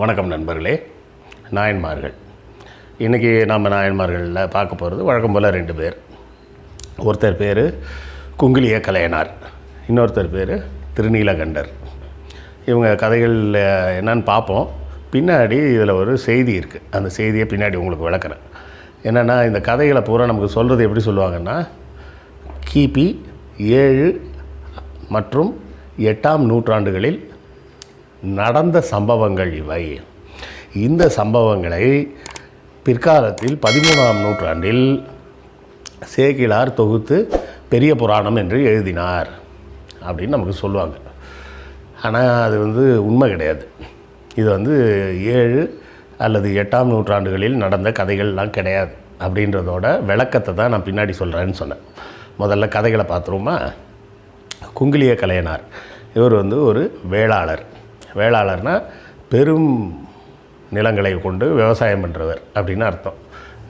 வணக்கம் நண்பர்களே. நாயன்மார்கள். இன்றைக்கி நம்ம நாயன்மார்களில் பார்க்க போகிறது வழக்கம் போல் 2 பேர். ஒருத்தர் பேர் குங்கிலிய கலையனார், இன்னொருத்தர் பேர் திருநீலகண்டர். இவங்க கதைகள் என்னன்னு பார்ப்போம். பின்னாடி இதில் ஒரு செய்தி இருக்குது. அந்த செய்தியை பின்னாடி உங்களுக்கு விளக்குறேன். என்னென்னா, இந்த கதைகளை பூரா நமக்கு சொல்கிறது எப்படி சொல்லுவாங்கன்னா, கிபி 7 மற்றும் 8ஆம் நூற்றாண்டுகளில் நடந்த சம்பவங்கள் இவை. இந்த சம்பவங்களை பிற்காலத்தில் 13ஆம் நூற்றாண்டில் சேக்கிழார் தொகுத்து பெரிய புராணம் என்று எழுதினார் அப்படின்னு நமக்கு சொல்லுவாங்க. ஆனால் அது உண்மை கிடையாது. இது 7 அல்லது 8ஆம் நூற்றாண்டுகளில் நடந்த கதைகள்லாம் கிடையாது அப்படின்றதோட விளக்கத்தை தான் நான் பின்னாடி சொல்கிறேன்னு சொன்னேன். முதல்ல கதைகளை பார்த்துருவோமா? குங்கிலிய கலையனார் இவர் ஒரு வேளாளர். வேளாளர்னால் பெரும் நிலங்களை கொண்டு விவசாயம் பண்ணுறவர் அப்படின்னு அர்த்தம்.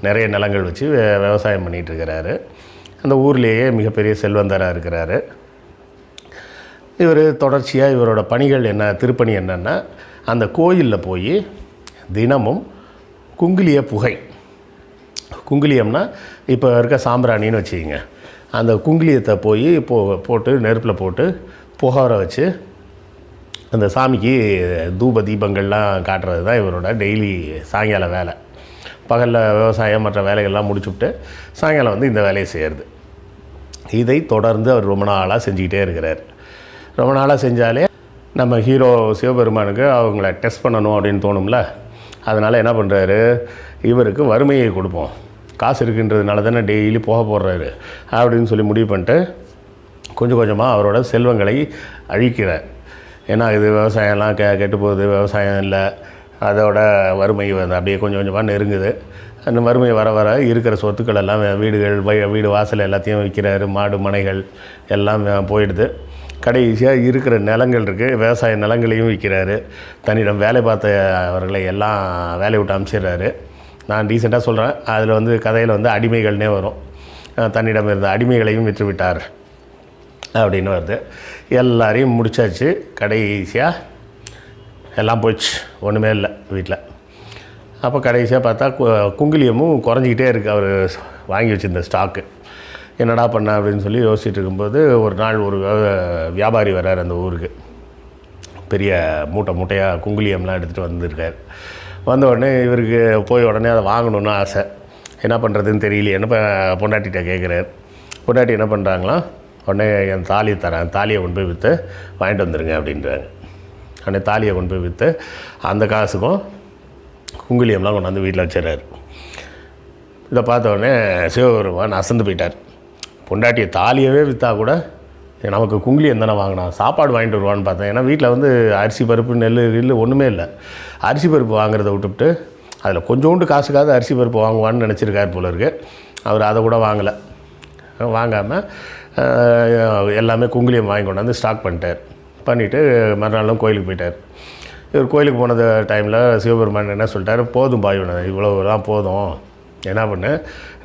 நிறைய நிலங்கள் வச்சு விவசாயம் பண்ணிகிட்ருக்கிறாரு. அந்த ஊர்லேயே மிகப்பெரிய செல்வந்தராக இருக்கிறாரு. இவர் தொடர்ச்சியாக இவரோட பணிகள் என்ன, திருப்பணி என்னென்னா, அந்த கோயிலில் போய் தினமும் குங்கிலிய புகை, குங்கிலியம்னா இப்போ இருக்க சாம்பிராணின்னு வச்சுக்கிங்க, அந்த குங்கிலியத்தை போய் போட்டு நெருப்பில் போட்டு புகார வச்சு அந்த சாமிக்கு தூப தீபங்கள்லாம் காட்டுறது தான் இவரோட டெய்லி சாயங்கால வேலை. பகலில் விவசாயம் மற்ற வேலைகள்லாம் முடிச்சுவிட்டு சாயங்காலம் இந்த வேலையை செய்கிறது. இதை தொடர்ந்து அவர் ரொம்ப நாளாக செஞ்சுக்கிட்டே இருக்கிறார். ரொம்ப நாளாக செஞ்சாலே நம்ம ஹீரோ சிவபெருமானுக்கு அவங்கள டெஸ்ட் பண்ணணும் அப்படின்னு தோணும்ல. அதனால் என்ன பண்ணுறாரு, இவருக்கு வறுமையை கொடுப்போம், காசு இருக்குன்றதுனால தானே டெய்லி போக போடுறாரு அப்படின்னு சொல்லி முடிவு பண்ணிட்டு கொஞ்சம் கொஞ்சமாக அவரோட செல்வங்களை அழிக்கிறார். ஏன்னா இது விவசாயம்லாம் கெட்டு போகுது, விவசாயம் இல்லை, அதோட வறுமை அப்படியே கொஞ்சம் கொஞ்சமாக நெருங்குது. அந்த வறுமை வர வர இருக்கிற சொத்துக்கள் எல்லாம், வீடுகள், வீடு வாசல் எல்லாத்தையும் விற்கிறாரு. மாடு மனைகள் எல்லாம் போயிடுது. கடைசியாக இருக்கிற நிலங்கள் இருக்குது, விவசாய நிலங்களையும் விற்கிறாரு. தன்னிடம் வேலை பார்த்த அவர்களை எல்லாம் வேலையை விட்டு அனுப்பிச்சிடுறாரு. நான் டீசெண்டாக சொல்கிறேன். அதில் கதையில் அடிமைகள்னே வரும். தன்னிடம் இருந்த அடிமைகளையும் விற்று விட்டார் அப்படின்னு வருது. எல்லாரையும் முடிச்சாச்சு. கடைசியாக எல்லாம் போயிடுச்சு, ஒன்றுமே இல்லை வீட்டில். அப்போ கடைசியாக பார்த்தா குங்கிலியமும் குறைஞ்சிக்கிட்டே இருக்குது. அவர் வாங்கி வச்சுருந்த ஸ்டாக்கு. என்னடா பண்ண அப்படின்னு சொல்லி யோசிச்சுட்டு இருக்கும்போது ஒரு நாள் ஒரு வியாபாரி வர்றார் அந்த ஊருக்கு. பெரிய மூட்டையாக குங்கிலியம்லாம் எடுத்துகிட்டு வந்திருக்கார். வந்த உடனே இவருக்கு போய் உடனே அதை வாங்கணுன்னு ஆசை. என்ன பண்ணுறதுன்னு தெரியலையேன்னு பொண்டாட்டிகிட்ட கேட்குறாரு. பொண்டாட்டி என்ன பண்ணுறாங்களாம், உடனே என் தாலியை தரேன், தாலியை கொண்டு போய் விற்று வாங்கிட்டு வந்துடுங்க அப்படின்றாங்க. உடனே தாலியை கொண்டு போய் விற்று அந்த காசுக்கும் குங்கிலியம்லாம் கொண்டாந்து வீட்டில் வச்சிடறாரு. இதை பார்த்த உடனே சிவபெருமான் அசந்து போயிட்டார். பொண்டாட்டியை தாலியவே விற்றா கூட நமக்கு குங்கிலியம் தானே வாங்கினான், சாப்பாடு வாங்கிட்டு வருவான்னு பார்த்தேன். ஏன்னா வீட்டில் அரிசி பருப்பு நெல் ஒன்றுமே இல்லை. அரிசி பருப்பு வாங்குறத விட்டுவிட்டு அதில் கொஞ்சோண்டு காசுக்காவது அரிசி பருப்பு வாங்குவான்னு நினச்சிருக்கார் போல இருக்குது. அவர் அதை கூட வாங்கலை. வாங்காமல் எல்லாமே குங்கிலியம் வாங்கி கொண்டாந்து ஸ்டாக் பண்ணிவிட்டு மறுநாளும் கோயிலுக்கு போயிட்டார். இவர் கோயிலுக்கு போனது டைமில் சிவபெருமான் என்ன சொல்லிட்டார், போதும் பாயுன, இவ்வளோதான் போதும், என்ன பண்ணு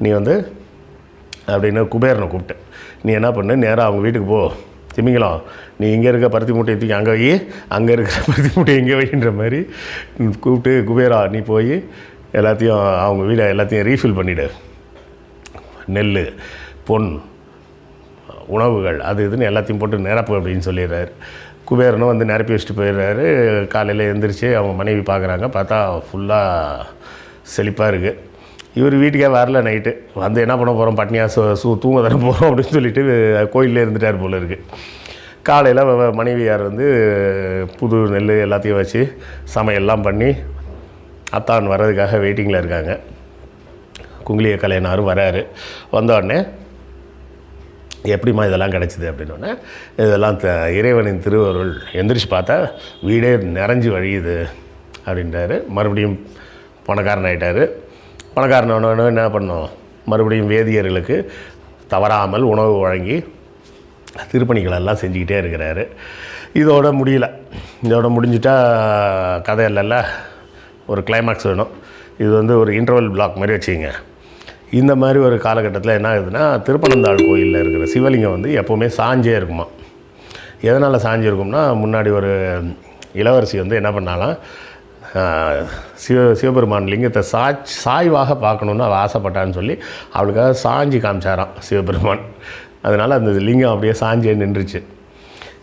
நீ அப்படின்னு குபேரனை கூப்பிட்டு, நீ என்ன பண்ணு, நேராக அவங்க வீட்டுக்கு போ, திமிங்கலம் நீ இங்கே இருக்க பருத்தி மூட்டையை தூக்கி அங்கே வை, அங்கே இருக்கிற பருத்தி மூட்டையை இங்கே வைன்ற மாதிரி கூப்பிட்டு, குபேரா நீ போய் எல்லாத்தையும் அவங்க வீடை எல்லாத்தையும் ரீஃபில் பண்ணிவிடு, நெல், பொன், உணவுகள், அது இதுன்னு எல்லாத்தையும் போட்டு நிரப்பு அப்படின்னு சொல்லிடுறாரு. குபேரனும் நிரப்பி வச்சுட்டு போயிடுறாரு. காலையில் எழுந்திரிச்சு அவங்க மனைவி பார்க்குறாங்க. பார்த்தா ஃபுல்லாக செழிப்பாக இருக்குது. இவர் வீட்டுக்கே வரல. நைட்டு என்ன பண்ண போகிறோம், பட்னியாக தூங்க தர போகிறோம் அப்படின்னு சொல்லிட்டு கோயிலே இருந்துட்டார் போல இருக்குது. காலையில் மனைவியார் புது நெல் எல்லாத்தையும் வச்சு சமையல்லாம் பண்ணி அத்தான் வர்றதுக்காக வெயிட்டிங்கில் இருக்காங்க. குங்கிலிய கலையனாரும் வராரு. வந்தோடனே எப்படிம்மா இதெல்லாம் கிடச்சிது அப்படின்னோடனே, இதெல்லாம் இறைவனின் திருவருள், எந்திரிச்சு பார்த்தா வீடே நிறைஞ்சு வழியுது அப்படின்றாரு. மறுபடியும் பணக்காரன் ஆகிட்டார். பணக்காரனோட என்ன பண்ணோம், மறுபடியும் வேதியர்களுக்கு தவறாமல் உணவு வழங்கி திருப்பணிகளெல்லாம் செஞ்சுக்கிட்டே இருக்கிறாரு. இதோட முடியல. இதோட முடிஞ்சிட்டா கதை இல்லைல்ல, ஒரு கிளைமாக்ஸ் வேணும். இது ஒரு இன்டர்வல் பிளாக் மாதிரி வச்சுங்க. இந்த மாதிரி ஒரு காலகட்டத்தில் என்ன ஆகுதுன்னா, திருப்பனந்தாள் கோயிலில் இருக்கிற சிவலிங்கம் எப்போவுமே சாஞ்சே இருக்குமா. எதனால் சாஞ்சிருக்கும்னா, முன்னாடி ஒரு இளவரசி என்ன பண்ணாலாம், சிவபெருமான் லிங்கத்தை சாய்வாக பார்க்கணுன்னு அவள் ஆசைப்பட்டான்னு சொல்லி அவளுக்காக சாஞ்சி காமிச்சாராம் சிவபெருமான். அதனால் அந்த லிங்கம் அப்படியே சாஞ்சே நின்றுச்சு.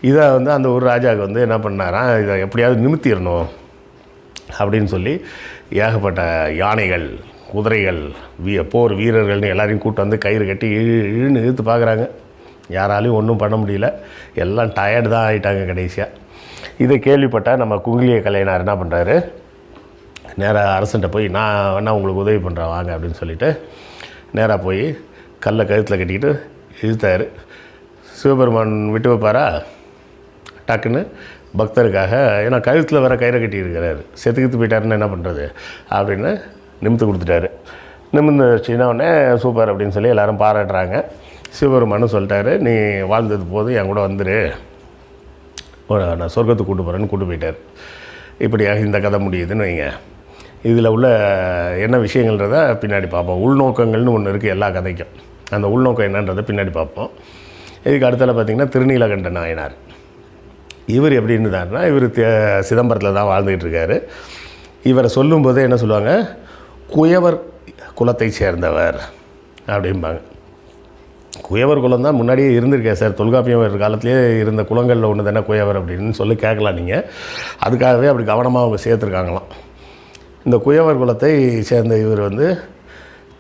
இதை வந்து அந்த ஒரு ராஜாவுக்கு வந்து என்ன பண்ணாராம், இதை எப்படியாவது நிமித்திடணும் அப்படின்னு சொல்லி ஏகப்பட்ட யானைகள், குதிரைகள், போர் வீரர்கள்னு எல்லாரையும் கூட்டு வந்து கயிறு கட்டி இழுன்னு இழுத்து பார்க்குறாங்க. யாராலையும் ஒன்றும் பண்ண முடியல. எல்லாம் டயர்டு தான் ஆகிட்டாங்க கடைசியாக. இதை கேள்விப்பட்டால் நம்ம குங்கிலிய கலைஞர் என்ன பண்ணுறாரு, நேராக அரசன்ட்ட போய் நான் வேணா உங்களுக்கு உதவி பண்ணுறேன் வாங்க அப்படின்னு சொல்லிவிட்டு நேராக போய் கல்லை கழுத்தில் கட்டிக்கிட்டு இழுத்தார். சிவபெருமான் விட்டு வைப்பாரா? டக்குன்னு பக்தருக்காக, ஏன்னா கழுத்தில் வர கயிறை கட்டி இருக்கிறாரு, செத்துக்கிட்டு போயிட்டாருன்னு என்ன பண்ணுறது அப்படின்னு நிமித்து கொடுத்துட்டாரு. நிமிந்து சின்னவுடனே சூப்பர் அப்படின்னு சொல்லி எல்லோரும் பாராட்டுறாங்க. சிவபெருமானும் சொல்லிட்டாரு, நீ வாழ்ந்தது போது என் கூட வந்துரு, நான் சொர்க்கத்துக்கு கூட்டு போகிறேன்னு கூட்டு போயிட்டார். இப்படியாக இந்த கதை முடியுதுன்னு வைங்க. இதில் உள்ள என்ன விஷயங்கள்ன்றதை பின்னாடி பார்ப்போம். உள்நோக்கங்கள்னு ஒன்று இருக்குது எல்லா கதைக்கும். அந்த உள்நோக்கம் என்னன்றதை பின்னாடி பார்ப்போம். இதுக்கு அடுத்தால பார்த்திங்கன்னா திருநீலகண்ட நாயனார். இவர் எப்படி இருந்தார்னா, இவர் சிதம்பரத்தில் தான் வாழ்ந்துக்கிட்டு இருக்கார். இவரை சொல்லும்போதே என்ன சொல்லுவாங்க, குயவர் குலத்தை சேர்ந்தவர் அப்படிம்பாங்க. குயவர் குலம் தான் முன்னாடியே இருந்திருக்கேன் சார், தொல்காப்பியம் காலத்திலே இருந்த குலங்களில் ஒன்று தானே குயவர் அப்படின்னு சொல்லி கேட்கலாம் நீங்கள். அதுக்காகவே அப்படி கவனமாக அவங்க சேர்த்துருக்காங்களாம். இந்த குயவர் குலத்தை சேர்ந்த இவர் வந்து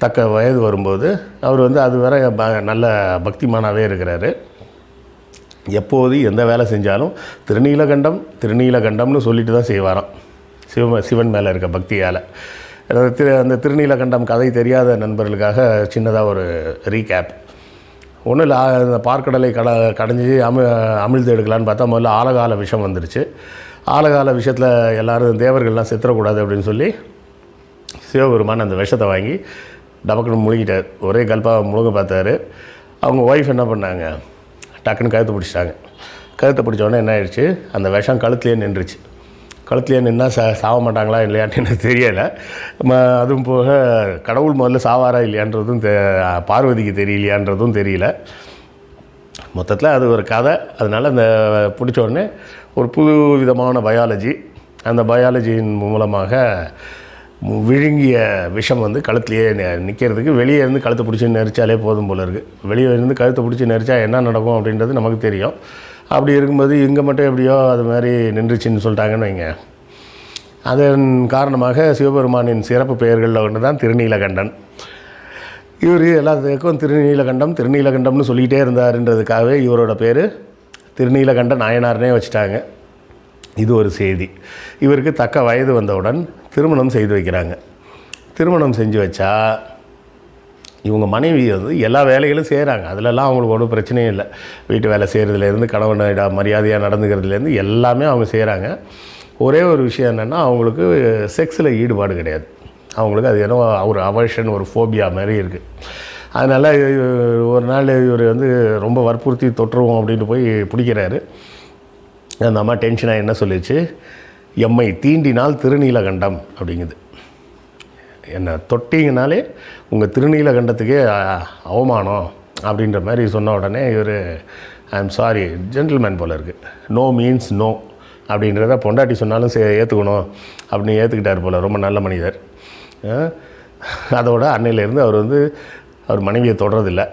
தக்க வயது வரும்போது அவர் வந்து அது வரை நல்ல பக்திமானாகவே இருக்கிறாரு. எப்போது எந்த வேலை செஞ்சாலும் திருநீலகண்டம்னு சொல்லிட்டு தான் செய்வாராம். சிவன் மேலே இருக்க பக்தியால். அந்த திருநீலகண்டம் கதை தெரியாத நண்பர்களுக்காக சின்னதாக ஒரு ரீகேப். ஒன்றும் இல்லை, அந்த பார்க்கடலை கடைஞ்சி அமிழ்ந்து எடுக்கலான்னு பார்த்தா முதல்ல ஆலகால விஷம் வந்துருச்சு. ஆலகால விஷயத்தில் எல்லோரும் தேவர்கள்லாம் செத்துறக்கூடாது அப்படின்னு சொல்லி சிவபெருமான் அந்த விஷத்தை வாங்கி டபக்குன்னு முழுங்கிட்டார். ஒரே கல்பாக முழுங்க பார்த்தாரு. அவங்க ஒய்ஃப் என்ன பண்ணாங்க, டக்குன்னு கழுத்தை பிடிச்சிட்டாங்க. கழுத்தை பிடிச்சோடனே என்ன ஆயிடுச்சு, அந்த விஷம் கழுத்துலேயே நின்றுச்சு. கழுத்துலேயே நின்னால் சாக மாட்டாங்களா இல்லையான்னு எனக்கு தெரியலை. அதுவும் போக கடவுள் முதல்ல சாவாரா இல்லையான்றதும் பார்வதிக்கு தெரியலையான்றதும் தெரியல. மொத்தத்தில் அது ஒரு கதை. அதனால் அந்த பிடிச்ச உடனே ஒரு புது விதமான பயாலஜி, அந்த பயாலஜியின் மூலமாக விழுங்கிய விஷம் வந்து கழுத்துலேயே நிற்கிறதுக்கு வெளியே இருந்து கழுத்தை பிடிச்சி நெரிச்சாலே போதும் போல இருக்குது. வெளியே இருந்து கழுத்தை பிடிச்சி நெரிச்சா என்ன நடக்கும் அப்படின்றது நமக்கு தெரியும். அப்படி இருக்கும்போது இங்கே மட்டும் எப்படியோ அது மாதிரி நின்றுச்சின்னு சொல்லிட்டாங்கன்னு வைங்க. அதன் காரணமாக சிவபெருமானின் சிறப்பு பெயர்களில் ஒன்று தான் திருநீலகண்டன். இவர் எல்லாத்துக்கும் திருநீலகண்டம்னு சொல்லிக்கிட்டே இருந்தாருன்றதுக்காகவே இவரோட பேர் திருநீலகண்ட நாயனார்னே வச்சுட்டாங்க. இது ஒரு செய்தி. இவருக்கு தக்க வயது வந்தவுடன் திருமணம் செய்து வைக்கிறாங்க. திருமணம் செஞ்சு வச்சா இவங்க மனைவி வந்து எல்லா வேலைகளும் செய்கிறாங்க. அதிலெல்லாம் அவங்களுக்கு ஒன்றும் பிரச்சனையும் இல்லை. வீட்டு வேலை செய்கிறதுலேருந்து கணவனிட மரியாதையாக நடந்துக்கிறதுலேருந்து எல்லாமே அவங்க செய்கிறாங்க. ஒரே ஒரு விஷயம் என்னென்னா, அவங்களுக்கு செக்ஸில் ஈடுபாடு கிடையாது. அவங்களுக்கு அது ஏதோ ஒரு அவர்ஷன், ஒரு ஃபோபியா மாதிரி இருக்குது. அதனால் ஒரு நாள் இவர் வந்து ரொம்ப வற்புறுத்தி தொற்றுவோம் அப்படின்ட்டு போய் பிடிக்கிறாரு. அந்த அம்மா டென்ஷனாக என்ன சொல்லிச்சு, எம்மை தீண்டினால் திருநீலகண்டம் அப்படிங்குது. என்னை தொட்டிங்கனாலே உங்கள் திருநீலகண்டத்துக்கே அவமானம் அப்படின்ற மாதிரி சொன்ன உடனே இவர் ஐ எம் சாரி ஜென்டில்மேன் போல் இருக்குது, நோ மீன்ஸ் நோ அப்படின்றத பொண்டாட்டி சொன்னாலும் ஏற்றுக்கணும் அப்படின்னு ஏற்றுக்கிட்டார் போல். ரொம்ப நல்ல மனிதர். அதோட அன்னையிலேருந்து அவர் மனைவியை தொடரதில்லை.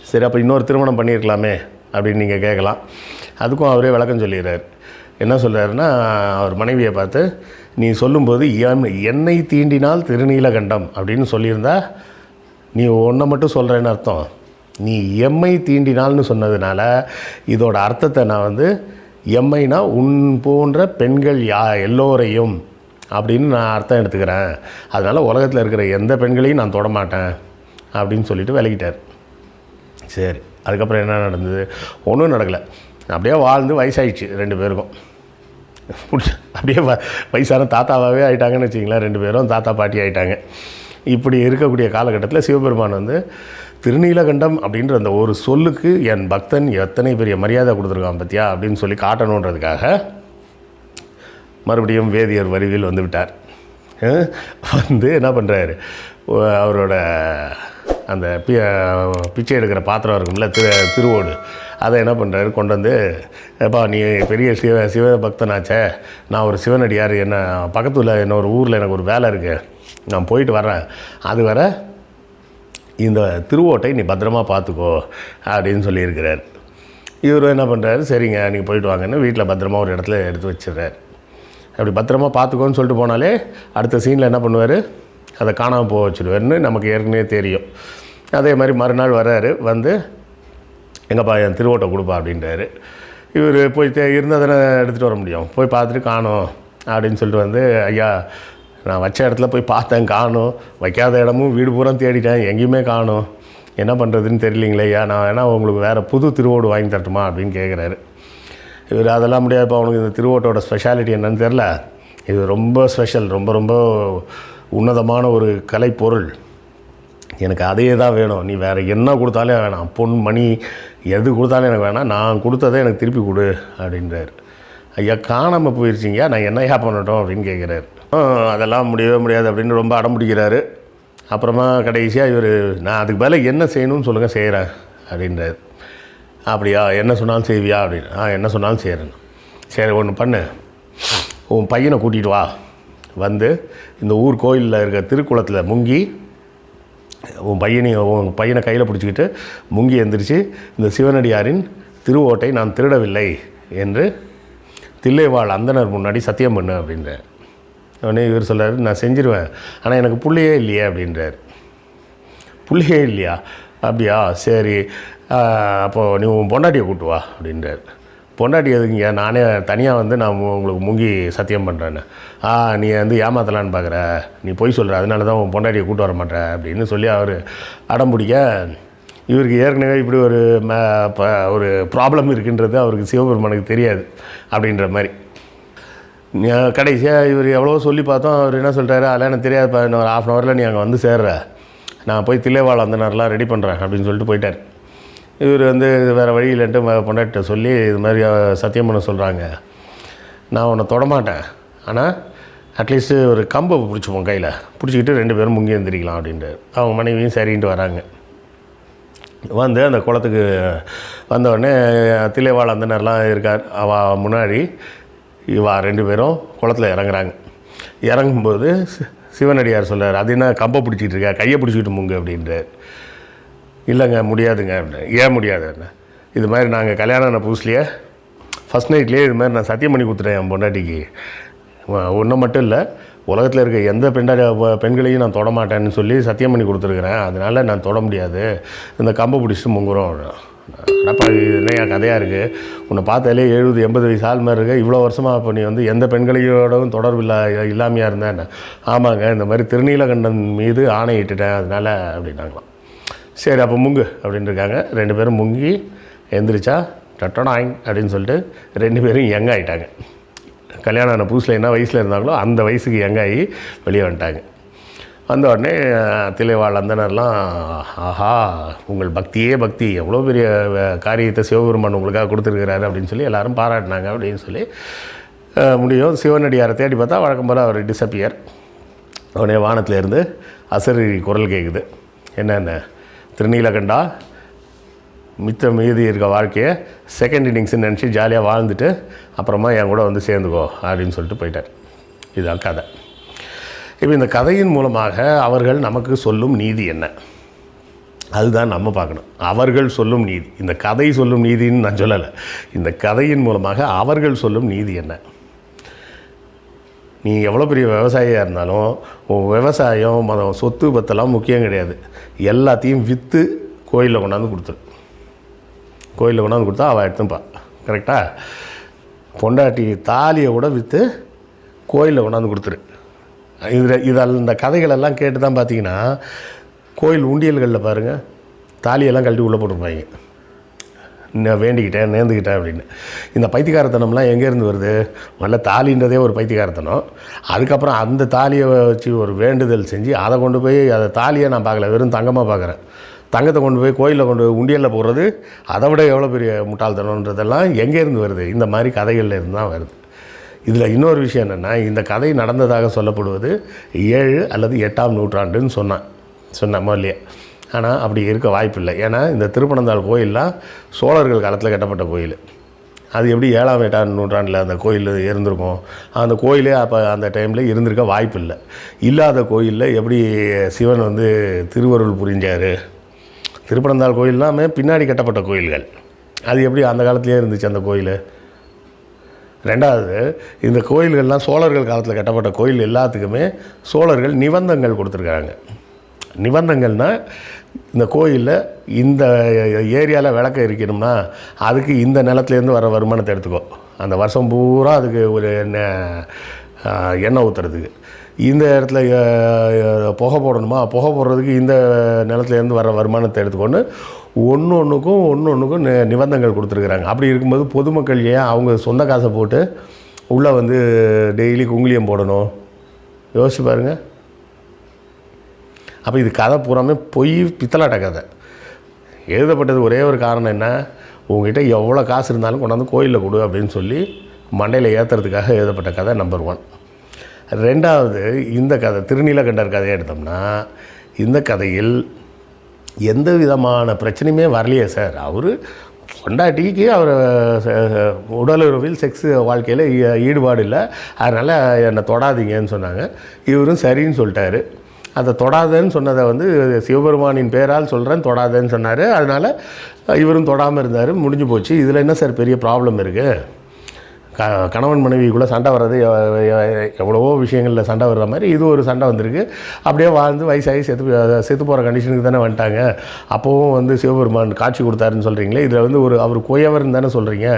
சரி, அப்போ இன்னொரு திருமணம் பண்ணியிருக்கலாமே அப்படின்னு நீங்கள் கேட்கலாம். அதுக்கும் அவரே விளக்கம் சொல்லிடுறார். என்ன சொல்கிறாருன்னா, அவர் மனைவியை பார்த்து, நீ சொல்லும்போது என்னை தீண்டினால் திருநீலகண்டம் அப்படின்னு சொல்லியிருந்தா நீ ஒன்றை மட்டும் சொல்கிறேன்னு அர்த்தம். நீ எம்மை தீண்டினால்னு சொன்னதுனால இதோட அர்த்தத்தை நான் எம்மைனா உன் போன்ற பெண்கள் எல்லோரையும் அப்படின்னு நான் அர்த்தம் எடுத்துக்கிறேன். அதனால் உலகத்தில் இருக்கிற எந்த பெண்களையும் நான் தொடமாட்டேன் அப்படின்னு சொல்லிட்டு விலகிட்டார். சரி, அதுக்கப்புறம் என்ன நடந்தது? ஒன்றும் நடக்கலை. அப்படியே வாழ்ந்து வயசாகிடுச்சு ரெண்டு பேருக்கும். அப்படியே வயசான தாத்தாவாகவே ஆகிட்டாங்கன்னு வச்சிங்களேன். ரெண்டு பேரும் தாத்தா பாட்டி ஆகிட்டாங்க. இப்படி இருக்கக்கூடிய காலகட்டத்தில் சிவபெருமான் திருநீலகண்டம் அப்படின்ற அந்த ஒரு சொல்லுக்கு என் பக்தன் எத்தனை பெரிய மரியாதை கொடுத்துருக்கான் பத்தியா அப்படின்னு சொல்லி காட்டணுன்றதுக்காக மறுபடியும் வேதியர் வடிவில் விட்டார். என்ன பண்ணுறாரு, அவரோட அந்த பிச்சை எடுக்கிற பாத்திரம் இருக்கும்ல திருவோடு, அதை என்ன பண்ணுறாரு கொண்டு வந்து, எப்பா நீ பெரிய சிவபக்தனாச்சே, நான் ஒரு சிவனடியார், என்ன பக்கத்தில் என்ன ஒரு ஊரில் எனக்கு ஒரு வேலை இருக்குது, நான் போயிட்டு வரேன், அது வர இந்த திருவோட்டை நீ பத்திரமா பார்த்துக்கோ அப்படின்னு சொல்லியிருக்கிறார். இவர் என்ன பண்ணுறாரு, சரிங்க நீங்கள் போயிட்டு வாங்கன்னு வீட்டில் பத்திரமா ஒரு இடத்துல எடுத்து வச்சிடுறாரு. அப்படி பத்திரமா பார்த்துக்கோன்னு சொல்லிட்டு போனாலே அடுத்த சீனில் என்ன பண்ணுவார், அதை காணாமல் போக வச்சுடுவார்னு நமக்கு ஏற்கனவே தெரியும். அதே மாதிரி மறுநாள் வர்றாரு, வந்து எங்கப்பா என் திருவோட்டை கொடுப்பா அப்படின்றாரு. இவர் போய் இருந்தால் தானே எடுத்துகிட்டு வர முடியும், போய் பார்த்துட்டு காணோம் அப்படின்னு சொல்லிட்டு வந்து, ஐயா நான் வச்ச இடத்துல போய் பார்த்தேன் காணோம், வைக்காத இடமும் வீடு பூரா தேடிட்டேன், எங்கேயுமே காணோம், என்ன பண்ணுறதுன்னு தெரியலிங்களே ஐயா, நான் வேணால் உங்களுக்கு வேறு புது திருவோடு வாங்கி தரட்டுமா அப்படின்னு கேட்குறாரு. இவர் அதெல்லாம் முடியாதுப்பா, அவனுக்கு இந்த திருவோட்டோட ஸ்பெஷாலிட்டி என்னன்னு தெரில, இது ரொம்ப ஸ்பெஷல், ரொம்ப ரொம்ப உன்னதமான ஒரு கலைப்பொருள், எனக்கு அதையே தான் வேணும், நீ வேறு என்ன கொடுத்தாலே வேணாம், பொன் மணி எது கொடுத்தாலும் எனக்கு வேணாம், நான் கொடுத்ததை எனக்கு திருப்பி கொடு அப்படின்றார். ஐயா காணாமல் போயிடுச்சிங்க, நான் என்னையா பண்ணட்டும் அப்படின்னு கேட்குறாரு. அதெல்லாம் முடியவே முடியாது அப்படின்னு ரொம்ப அடம் பிடிக்கிறாரு. அப்புறமா கடைசியாக இவர், நான் அதுக்கு பதிலாக என்ன செய்யணும்னு சொல்லுங்கள் செய்கிறேன் அப்படின்றார். அப்படியா, என்ன சொன்னாலும் செய்வியா அப்படின்னு. என்ன சொன்னாலும் செய்கிறேன். சரி ஒன்று பண்ணு, உன் பையனை கூட்டிகிட்டு வா, வந்து இந்த ஊர் கோயிலில் இருக்க திருக்குளத்தில் முங்கி, உன் பையனை கையில் பிடிச்சிக்கிட்டு முங்கி எந்திரிச்சு, இந்த சிவனடியாரின் திருவோட்டை நான் திருடவில்லை என்று தில்லைவாழ் அந்தனர் முன்னாடி சத்தியம் பண்ணு அப்படின்றார். உடனே இவர் சொல்கிறார், நான் செஞ்சிருவேன், ஆனால் எனக்கு புள்ளையே இல்லையே அப்படின்றார். புள்ளையே இல்லையா, அப்படியா, சரி அப்போது நீ உன் பொண்டாட்டியை கூட்டு வா அப்படின்றார். பொண்டாட்டி எதுக்குங்க, நானே தனியாக வந்து நான் உங்களுக்கு முங்கி சத்தியம் பண்ணுறேன்னு. நீ வந்து ஏமாத்தலான்னு பார்க்குற, நீ பொய் சொல்கிற, அதனால தான் உன் பொண்டாட்டியை கூட்டு வர மாட்டேற அப்படின்னு சொல்லி அவர் அடம் பிடிக்க, இவருக்கு ஏற்கனவே இப்படி ஒரு ப்ராப்ளம் இருக்குன்றது அவருக்கு சிவபெருமானுக்கு தெரியாது அப்படின்ற மாதிரி. கடைசியாக இவர் எவ்வளோ சொல்லி பார்த்தோம், அவர் என்ன சொல்கிறாரு, அதெல்லாம் எனக்கு தெரியாதுப்பா, இன்னும் ஒரு 1/2 hourல நீ அங்கே வந்து சேர்ற, நான் போய் தில்லைவாழ் அந்த நேரம்லாம் ரெடி பண்ணுறேன் அப்படின்னு சொல்லிட்டு போயிட்டார். இவர் வந்து வேறு வழி இல்லைன்ட்டு பொண்டாட்டிட்ட சொல்லி இது மாதிரி சத்தியம் பண்ண சொல்கிறாங்க, நான் உன்னை தொடமாட்டேன், ஆனால் அட்லீஸ்ட்டு ஒரு கம்பை பிடிச்சிப்போம் கையில், பிடிச்சிக்கிட்டு 2 பேரும் முங்கி எழுந்திரிக்கலாம் அப்படின்ட்டு. அவங்க மனைவியும் சரின்ட்டு வராங்க. வந்து அந்த குளத்துக்கு வந்தவுடனே தில்லைவாழ் அந்த நேரம்லாம் இருக்கார், அவள் முன்னாடி இவா 2 பேரும் குளத்தில் இறங்குறாங்க. இறங்கும்போது சிவனடியார் சொல்கிறார், அது என்ன கம்பை பிடிச்சிட்டு இருக்கா, கையை பிடிச்சிக்கிட்டு முங்கு அப்படின்றார். இல்லைங்க முடியாதுங்க அப்படின்னு. ஏன் முடியாது, என்ன இது மாதிரி நாங்கள் கல்யாணம் ஆன புதுசுலேயே ஃபஸ்ட் நைட்லேயே இது மாதிரி நான் சத்தியம் பண்ணி கொடுத்துட்டேன் என் பொண்டாட்டிக்கு, ஒன்று மட்டும் இல்லை உலகத்தில் இருக்க எந்த பெண்களையும் நான் தொட மாட்டேன்னு சொல்லி சத்தியம் பண்ணி கொடுத்துருக்குறேன், அதனால் நான் தொட முடியாது, இந்த கம்பை பிடிச்சிட்டு முங்குறோம். அப்போ இது என்ன கதையாக இருக்குது, உன்னை பார்த்தாலே 70-80 வயசு ஆள் மாதிரி இருக்குது, இவ்வளோ வருஷமாக இப்போ நீ வந்து எந்த பெண்களையோடவும் தொடர்பு இல்லாமையாக இருந்தேன். ஆமாங்க, இந்த மாதிரி திருநீலகண்டன் மீது ஆணையிட்டுட்டேன், அதனால் அப்படின்னாங்களாம். சரி அப்போ முங்கு அப்படின்னு இருக்காங்க. 2 பேரும் முங்கி எந்திரிச்சா டட்டனாயிங் அப்படின்னு சொல்லிட்டு 2 பேரும் யங் ஆகிட்டாங்க. கல்யாணம் ஆன புதுசில் என்ன வயசில் இருந்தாங்களோ அந்த வயசுக்கு யங் ஆகி வெளியே வந்துட்டாங்க. வந்த உடனே தில்லைவாழ் அந்தனர்லாம், ஆஹா உங்கள் பக்தியே பக்தி, எவ்வளோ பெரிய காரியத்தை சிவபெருமான் உங்களுக்காக கொடுத்துருக்கிறாரு அப்படின்னு சொல்லி எல்லோரும் பாராட்டினாங்க அப்படின்னு சொல்லி முடியும். சிவனடியாரை தேடி பார்த்தா வழக்கம் போல் அவர் டிஸப்பியர். உடனே வானத்திலேருந்து அசரீரி குரல் கேட்குது, என்னென்ன திருநீலகண்டா, மீதி இருக்க வாழ்க்கையை செகண்ட் இன்னிங்ஸ்ன்னு நினச்சி ஜாலியாக வாழ்ந்துட்டு அப்புறமா என் கூட வந்து சேர்ந்துக்கோ அப்படின்னு சொல்லிட்டு போயிட்டார். இதுதான் கதை. இப்போ இந்த கதையின் மூலமாக அவர்கள் நமக்கு சொல்லும் நீதி என்ன, அதுதான் நம்ம பார்க்கணும். அவர்கள் சொல்லும் நீதி, இந்த கதை சொல்லும் நீதின்னு நான் சொல்லலை, இந்த கதையின் மூலமாக அவர்கள் சொல்லும் நீதி என்ன. நீ எவ்வளோ பெரிய விவசாயியாக இருந்தாலும் விவசாயம் மதம் சொத்து பத்தெல்லாம் முக்கியம் கிடையாது, எல்லாத்தையும் விற்று கோயிலில் கொண்டாந்து கொடுத்துரு. கோயிலில் கொண்டாந்து கொடுத்தா அவள் எடுத்துப்பா, கரெக்டாக. பொண்டாட்டி தாலியை கூட விற்று கோயிலில் கொண்டாந்து கொடுத்துரு. இந்த கதைகளெல்லாம் கேட்டு தான் பார்த்தீங்கன்னா கோயில் உண்டியல்களில் பாருங்கள், தாலியெல்லாம் கழட்டி உள்ளே போட்டுருப்பாங்க, நான் வேண்டிக்கிட்டேன் நேர்ந்துக்கிட்டேன் அப்படின்னு. இந்த பைத்தியக்காரத்தனம்லாம் எங்கேருந்து வருது? முதல்ல தாலின்றதே ஒரு பைத்தியக்காரத்தனம். அதுக்கப்புறம் அந்த தாலியை வச்சு ஒரு வேண்டுதல் செஞ்சு அதை கொண்டு போய் அதை தாலியை நான் பார்க்கல, வெறும் தங்கமாக பார்க்குறேன். தங்கத்தை கொண்டு போய் கோயிலில் கொண்டு போய் உண்டியலில் போடுறது அதை விட எவ்வளோ பெரிய முட்டாள்தனன்றதெல்லாம் எங்கேருந்து வருது? இந்த மாதிரி கதைகளில் இருந்து தான் வருது. இதில் இன்னொரு விஷயம் என்னென்னா, இந்த கதை நடந்ததாக சொல்லப்படுவது 7 அல்லது 8ஆம் நூற்றாண்டுன்னு சொன்னோம் இல்லையா. ஆனால் அப்படி இருக்க வாய்ப்பில்லை. ஏன்னா இந்த திருப்பனந்தாள் கோயிலெலாம் சோழர்கள் காலத்தில் கட்டப்பட்ட கோயில். அது எப்படி 7ஆம் 8ஆம் நூற்றாண்டில் அந்த கோயில் இருந்திருக்கும்? அந்த கோயிலே அப்போ அந்த டைமில் இருந்திருக்க வாய்ப்பு இல்லை. இல்லாத கோயிலில் எப்படி சிவன் வந்து திருவருள் புரிஞ்சார்? திருப்பனந்தாள் கோயில்லாமே பின்னாடி கட்டப்பட்ட கோயில்கள். அது எப்படி அந்த காலத்துலேயே இருந்துச்சு அந்த கோயில்? ரெண்டாவது, இந்த கோயில்கள்லாம் சோழர்கள் காலத்தில் கட்டப்பட்ட கோயில் எல்லாத்துக்குமே சோழர்கள் நிபந்தங்கள் கொடுத்துருக்காங்க. நிபந்தங்கள்னால் இந்த கோயிலில் இந்த ஏரியாவில் விளக்க இருக்கணும்னா அதுக்கு இந்த நிலத்துலேருந்து வர வருமானத்தை எடுத்துக்கோ, அந்த வருஷம் பூரா அதுக்கு ஒரு எண்ணெய் ஊற்றுறதுக்கு. இந்த இடத்துல புகை போடணுமா, புகை போடுறதுக்கு இந்த நிலத்துலேருந்து வர வருமானத்தை எடுத்துக்கொண்டு ஒன்றுக்கும் நிபந்தங்கள் கொடுத்துருக்குறாங்க. அப்படி இருக்கும்போது பொதுமக்கள் ஏன் அவங்க சொந்த காசை போட்டு உள்ளே வந்து டெய்லி குங்குலியம் போடணும்? யோசிச்சு பாருங்கள். அப்போ இது கதை பூராமே பொய், பித்தலாட்ட கதை. எழுதப்பட்டது ஒரே ஒரு காரணம் என்ன, உங்கள்கிட்ட எவ்வளோ காசு இருந்தாலும் கொண்டாந்து கோயிலில் கொடு அப்படின்னு சொல்லி மண்டையில் ஏற்றுறதுக்காக எழுதப்பட்ட கதை நம்பர் 1. ரெண்டாவது, இந்த கதை திருநீலகண்டர் கதையை எடுத்தோம்னா இந்த கதையில் எந்த விதமான பிரச்சனையுமே வரலையே சார். அவர் பொண்டாட்டிக்கு அவர் உடலுறவில் செக்ஸ் வாழ்க்கையில் ஈடுபாடு இல்லை, அதனால் என்னை தொடாதீங்கன்னு சொன்னாங்க. இவரும் சரின்னு சொல்லிட்டாரு. அதை தொடாதேன்னு சொன்னதை வந்து சிவபெருமானின் பேரால் சொல்கிறேன் தொடாதேன்னு சொன்னார். அதனால் இவரும் தொடாமல் இருந்தார். முடிஞ்சு போச்சு. இதில் என்ன சார் பெரிய ப்ராப்ளம் இருக்குது? கணவன் மனைவிக்குள்ளே சண்டை வர்றது எவ்வளவோ விஷயங்களில் சண்டை வர்ற மாதிரி இது ஒரு சண்டை வந்திருக்கு. அப்படியே வாழ்ந்து வயசாகி செத்து போகிற கண்டிஷனுக்கு தானே வந்துட்டாங்க. அப்போவும் வந்து சிவபெருமான் காட்சி கொடுத்தாருன்னு சொல்கிறீங்களே, இதில் வந்து ஒரு குயவர்னு தானே சொல்கிறீங்க.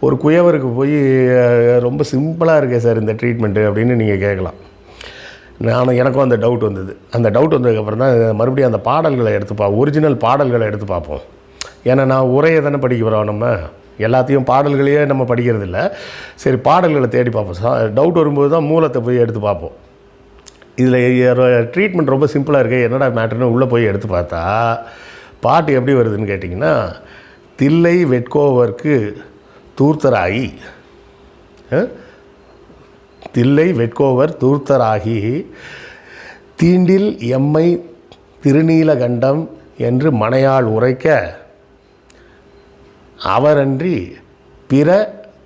ஒரு குயவருக்கு போய் ரொம்ப சிம்பிளாக இருக்கே சார் இந்த ட்ரீட்மெண்ட்டு அப்படின்னு நீங்கள் கேட்கலாம். எனக்கும் அந்த டவுட் வந்தது. அந்த டவுட் வந்ததுக்கப்புறம் தான் மறுபடியும் அந்த பாடல்களை ஒரிஜினல் பாடல்களை எடுத்து பார்ப்போம். ஏன்னா நான் உரையை தானே படிக்க வரோம், நம்ம எல்லாத்தையும் பாடல்களையே நம்ம படிக்கிறது இல்லை. சரி, பாடல்களை தேடி பார்ப்போம். டவுட் வரும்போது தான் மூலத்தை போய் எடுத்து பார்ப்போம். இதில் ட்ரீட்மெண்ட் ரொம்ப சிம்பிளாக இருக்குது, என்னடா மேட்டர்னு உள்ளே போய் எடுத்து பார்த்தா பாட்டு எப்படி வருதுன்னு கேட்டிங்கன்னா, தில்லை வெட்கோவர்க்கு தூர்த்தராகி, தில்லை வெட்கோவர் தூர்த்தராகி தீண்டில் எம்மை திருநீலகண்டம் என்று மனையாள் உரைக்க அவரன்றி பிற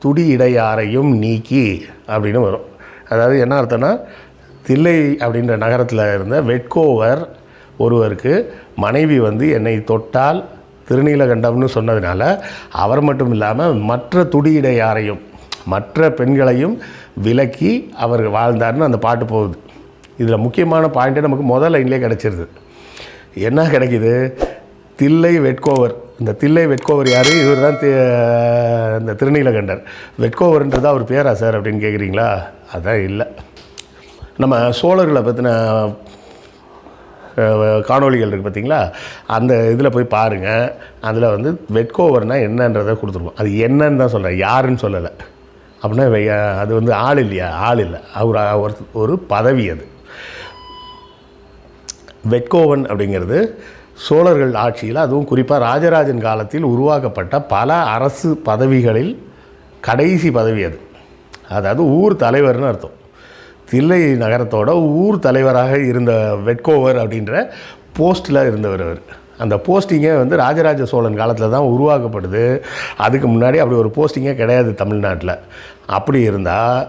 துடி இடையாரையும் நீக்கி அப்படின்னு வரும். அதாவது என்ன அர்த்தம்னா, தில்லை அப்படின்ற நகரத்தில் இருந்த வெட்கோவர் ஒருவருக்கு மனைவி வந்து என்னை தொட்டால் திருநீலகண்டம்னு சொன்னதுனால அவர் மட்டும் இல்லாமல் மற்ற துடியிடையாரையும் மற்ற பெண்களையும் விலக்கி அவர் வாழ்ந்தார்னு அந்த பாட்டு போகுது. இதில் முக்கியமான பாயிண்ட்டு நமக்கு முதல் லைன்லேயே கிடச்சிருது. என்ன கிடைக்கிது? தில்லை வெட்கோவர். இந்த தில்லை வெட்கோவர் யார்? இவர் தான் இந்த திருநீலகண்டர். வெட்கோவர்ன்றது அவர் பேரா சார் அப்படின்னு கேட்குறீங்களா? அதான் இல்லை. நம்ம சோழர்களை பற்றின காணொலிகள் இருக்குது பார்த்தீங்களா, அந்த இதில் போய் பாருங்கள். அதில் வந்து வெட்கோவர்னால் என்னன்றதை கொடுத்துருவோம். அது என்னன்னு தான் சொல்கிறேன், யாருன்னு சொல்லலை. அப்படின்னா அது வந்து ஆள் இல்லையா? ஆள் இல்லை, அவர் ஒரு பதவி. அது வெட்கோவன் அப்படிங்கிறது சோழர்கள் ஆட்சியில், அதுவும் குறிப்பாக ராஜராஜன் காலத்தில் உருவாக்கப்பட்ட பல அரசு பதவிகளில் கடைசி பதவி அது. அதாவது ஊர் தலைவர்னு அர்த்தம். தில்லை நகரத்தோட ஊர் தலைவராக இருந்த வெட்கோவர் அப்படின்ற போஸ்ட்டில் இருந்தவர் அவர். அந்த போஸ்டிங்கே வந்து ராஜராஜ சோழன் காலத்தில் தான் உருவாக்கப்படுது. அதுக்கு முன்னாடி அப்படி ஒரு போஸ்டிங்கே கிடையாது தமிழ்நாட்டில். அப்படி இருந்தால்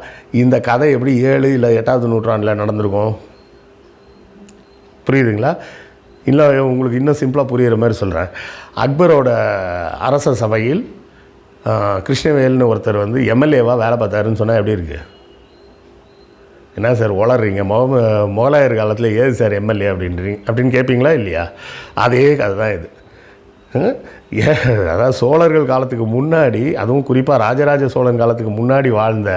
இந்த கதை எப்படி 7 இல்லை 8ஆவது நூற்றாண்டில் நடந்திருக்கும்? புரியுதுங்களா? இல்லை உங்களுக்கு இன்னும் சிம்பிளாக புரிகிற மாதிரி சொல்கிறேன். அக்பரோட அரச சபையில் கிருஷ்ணவேல்னு ஒருத்தர் வந்து எம்எல்ஏவாக வேலை பார்த்தாருன்னு சொன்னால் எப்படி இருக்குது? என்ன சார் உளறீங்க? முகலாயர் காலத்தில் ஏது சார் எம்எல்ஏ அப்படின்னு கேட்பீங்களா இல்லையா? அதே கதை தான் இது. அதாவது சோழர்கள் காலத்துக்கு முன்னாடி, அதுவும் குறிப்பாக ராஜராஜ சோழன் காலத்துக்கு முன்னாடி வாழ்ந்த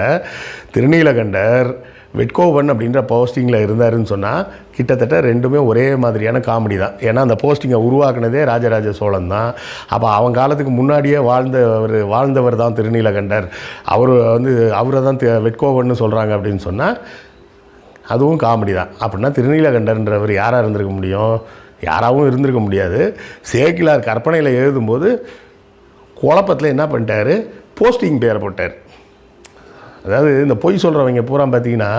திருநீலகண்டர் வெட்கோவன் அப்படின்ற போஸ்டிங்கில் இருந்தாருன்னு சொன்னால் கிட்டத்தட்ட ரெண்டுமே ஒரே மாதிரியான காமெடி தான். ஏன்னா அந்த போஸ்டிங்கை உருவாக்குனதே ராஜராஜ சோழன் தான். அப்போ அவன் காலத்துக்கு முன்னாடியே வாழ்ந்தவர் தான் திருநீலகண்டர். அவரை தான் வெட்கோவன்னு சொல்கிறாங்க அப்படின்னு சொன்னால் அதுவும் காமெடி தான். அப்படின்னா திருநீலகண்டர்ன்றவர் யாராக இருந்திருக்க முடியும்? யாராகவும் இருந்திருக்க முடியாது. சேக்கிலார் கற்பனையில் எழுதும்போது குழப்பத்தில் என்ன பண்ணிட்டார், போஸ்டிங் பேரை போட்டார். அதாவது இந்த பொய் சொல்கிறவங்க பூரா பார்த்திங்கன்னா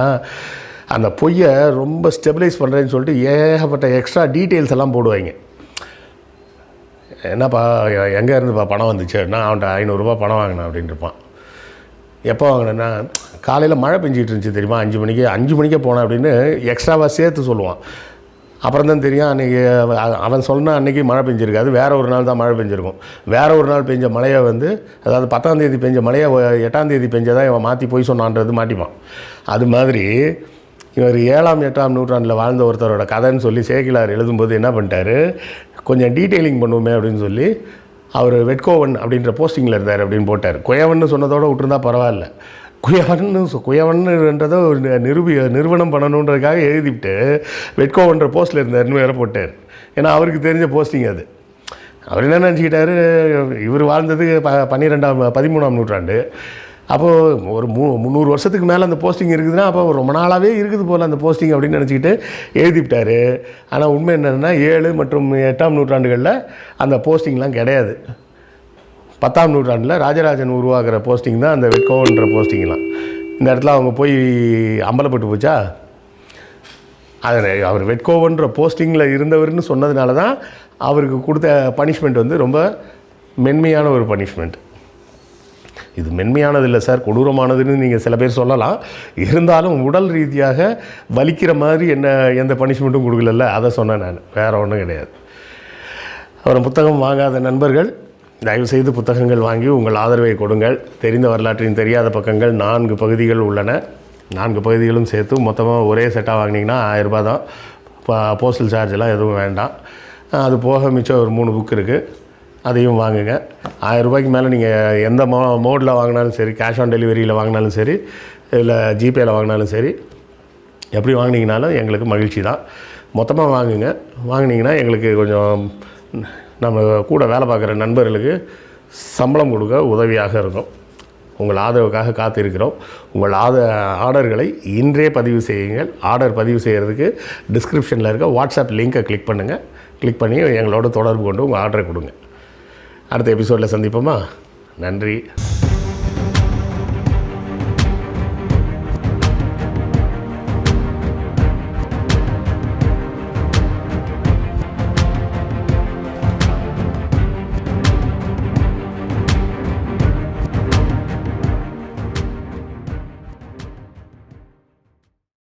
அந்த பொய்யை ரொம்ப ஸ்டெபிலைஸ் பண்ணுறேன்னு சொல்லிட்டு ஏகப்பட்ட எக்ஸ்ட்ரா டீட்டெயில்ஸ் எல்லாம் போடுவாங்க. என்னப்பா எங்கே இருந்துப்பா பணம் வந்துச்சு நான் அவன்கிட்ட 500 ரூபா பணம் வாங்கினேன் அப்படின்னு இருப்பான். எப்போ வாங்கினேன்னா காலையில் மழை பெஞ்சிட்டு இருந்துச்சு தெரியுமா, 5 மணிக்கே போனேன் அப்படின்னு எக்ஸ்ட்ராவாக சேர்த்து சொல்லுவான். அப்புறம் தான் தெரியும் அன்றைக்கி அவன் சொன்னால் அன்றைக்கி மழை பெஞ்சிருக்காது, வேறு ஒரு நாள் தான் மழை பெஞ்சிருக்கும். வேறு ஒரு நாள் பெஞ்ச மழையை வந்து, அதாவது 10ஆம் தேதி பெஞ்ச மழையை 8ஆம் தேதி பெஞ்சதான் இவன் மாற்றி போய் சொன்னான்றது மாட்டிப்பான். அது மாதிரி இவர் 7ஆம் 8ஆம் நூற்றாண்டில் வாழ்ந்த ஒருத்தரோட கதைன்னு சொல்லி சேக்கிலார் எழுதும்போது என்ன பண்ணிட்டாரு, கொஞ்சம் டீட்டெயிலிங் பண்ணுவோமே அப்படின்னு சொல்லி அவர் வெட்கோவன் அப்படின்ற போஸ்டிங்கில் இருந்தார் அப்படின்னு போட்டார். குயவன்னு சொன்னதோடு விட்டுருந்தா பரவாயில்ல, குயவன்ன்றதை நிறுவனம் பண்ணணுன்றதுக்காக எழுதிவிட்டு வெட்கோவன்ற போஸ்ட்டில் இருந்தார்னு வேறு போட்டார். ஏன்னா அவருக்கு தெரிஞ்ச போஸ்டிங் அது. அவர் என்ன நினச்சிக்கிட்டாரு, இவர் வாழ்ந்தது 13ஆம் நூற்றாண்டு. அப்போது ஒரு 300 வருஷத்துக்கு மேலே அந்த போஸ்டிங் இருக்குதுன்னா அப்போ ரொம்ப நாளாகவே இருக்குது போல் அந்த போஸ்டிங் அப்படின்னு நினச்சிக்கிட்டு எழுதிவிட்டார். ஆனால் உண்மை என்னென்னா 7 மற்றும் 8ஆம் நூற்றாண்டுகளில் அந்த போஸ்டிங்லாம் கிடையாது. 10ஆம் நூற்றாண்டில் ராஜராஜன் உருவாக்குற போஸ்டிங் தான் அந்த வெட்கோன்ற போஸ்டிங்லாம். இந்த இடத்துல அவங்க போய் அம்பலப்பட்டு போச்சா, அது அவர் வெட்கோவன்ற போஸ்டிங்கில் இருந்தவர்னு சொன்னதுனால தான் அவருக்கு கொடுத்த பனிஷ்மெண்ட் வந்து ரொம்ப மென்மையான ஒரு பனிஷ்மெண்ட். இது மென்மையானது இல்லை சார், கொடூரமானதுன்னு நீங்கள் சில பேர் சொல்லலாம். இருந்தாலும் உடல் ரீதியாக வலிக்கிற மாதிரி எந்த பனிஷ்மெண்ட்டும் கொடுக்கல, அதை சொன்னேன் நான், வேறு ஒன்றும் கிடையாது. அப்புறம் புத்தகம் வாங்காத நண்பர்கள் தயவுசெய்து புத்தகங்கள் வாங்கி உங்கள் ஆதரவை கொடுங்கள். தெரிந்த வரலாற்றின் தெரியாத பக்கங்கள் 4 பகுதிகள் உள்ளன. 4 பகுதிகளும் சேர்த்து மொத்தமாக ஒரே செட்டாக வாங்கினீங்கன்னா 1000 ரூபா தான். போஸ்டல் சார்ஜெல்லாம் எதுவும் வேண்டாம். அது போக மிச்சம் ஒரு 3 புக் இருக்குது, அதையும் வாங்குங்க. 1000 ரூபாய்க்கு மேலே நீங்கள் எந்த மோடில் வாங்கினாலும் சரி, கேஷ் ஆன் டெலிவரியில் வாங்கினாலும் சரி, இல்லை ஜிபேயில் வாங்கினாலும் சரி, எப்படி வாங்கினீங்கனாலும் எங்களுக்கு மகிழ்ச்சி தான். மொத்தமாக வாங்குங்க. வாங்கினீங்கன்னா எங்களுக்கு கொஞ்சம் நம்ம கூட வேலை பார்க்குற நண்பர்களுக்கு சம்பளம் கொடுக்க உதவியாக இருக்கும். உங்கள் ஆதரவுக்காக காத்திருக்கிறோம். உங்கள் ஆர்டர்களை இன்றே பதிவு செய்யுங்கள். ஆர்டர் பதிவு செய்கிறதுக்கு டிஸ்கிரிப்ஷனில் இருக்க வாட்ஸ்அப் லிங்கை கிளிக் பண்ணுங்கள். கிளிக் பண்ணி எங்களோட தொடர்பு கொண்டு உங்கள் ஆர்டரை கொடுங்க. அடுத்த எபிசோடில் சந்திப்போமா? நன்றி.